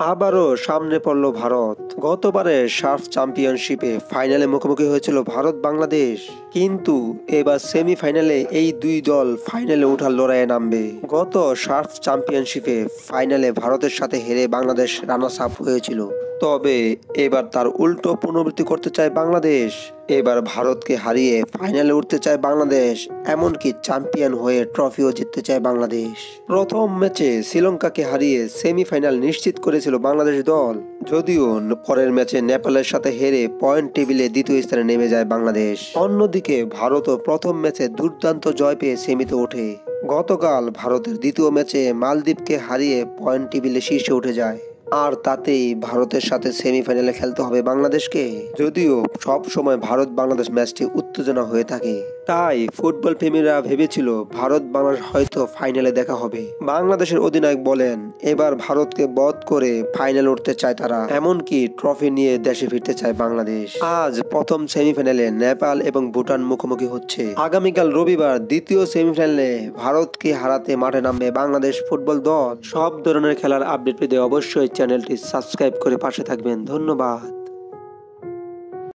আবারও সামনে পড়ল ভারত। গতবারে সার্ফ চ্যাম্পিয়নশিপে ফাইনালে মুখোমুখি হয়েছিল ভারত বাংলাদেশ, কিন্তু এবার সেমিফাইনালে এই দুই দল ফাইনালে ওঠার লড়াইয়ে নামবে। গত সার্ফ চ্যাম্পিয়নশিপে ফাইনালে ভারতের সাথে হেরে বাংলাদেশ রানার্স আপ হয়েছিল, তবে এবার তার উল্টো পুনরাবৃত্তি করতে চায় বাংলাদেশ। এবার ভারতকে হারিয়ে ফাইনালে উঠতে চায় বাংলাদেশ, এমনকি চ্যাম্পিয়ন হয়ে ট্রফিও জিততে চায় বাংলাদেশ। প্রথম ম্যাচে শ্রীলঙ্কাকে হারিয়ে সেমিফাইনাল নিশ্চিত করেছিল বাংলাদেশ দল, যদিও পরের ম্যাচে নেপালের সাথে হেরে পয়েন্ট টেবিলে দ্বিতীয় স্থানে নেমে যায় বাংলাদেশ। অন্যদিকে ভারতও প্রথম ম্যাচে দুর্দান্ত জয় পেয়ে সেমিতে ওঠে। গতকাল ভারতের দ্বিতীয় ম্যাচে মালদ্বীপকে হারিয়ে পয়েন্ট টেবিলে শীর্ষে উঠে যায়, আর তাতেই ভারতের সাথে সেমিফাইনালে খেলতে হবে বাংলাদেশকে। যদিও সব সময় ভারত বাংলাদেশ ম্যাচটি উত্তেজনা হয়ে থাকে, তাই ফুটবল প্রেমীরা ভেবেছিল ভারত বাংলাদেশ হয়তো ফাইনালে দেখা হবে। বাংলাদেশের অধিনায়ক বলেন এবার ভারতকে বধ করে ফাইনালে উঠতে চায় তারা, এমনকি ট্রফি নিয়ে দেশে ফিরতে চায় বাংলাদেশ। আজ প্রথম সেমিফাইনালে নেপাল এবং ভুটান মুখোমুখি হচ্ছে। আগামীকাল রবিবার দ্বিতীয় সেমিফাইনালে ভারতকে হারাতে মাঠে নামবে বাংলাদেশ ফুটবল দল। সব ধরনের খেলার আপডেট পেতে অবশ্যই চ্যানেলটি সাবস্ক্রাইব করে পাশে থাকবেন। ধন্যবাদ।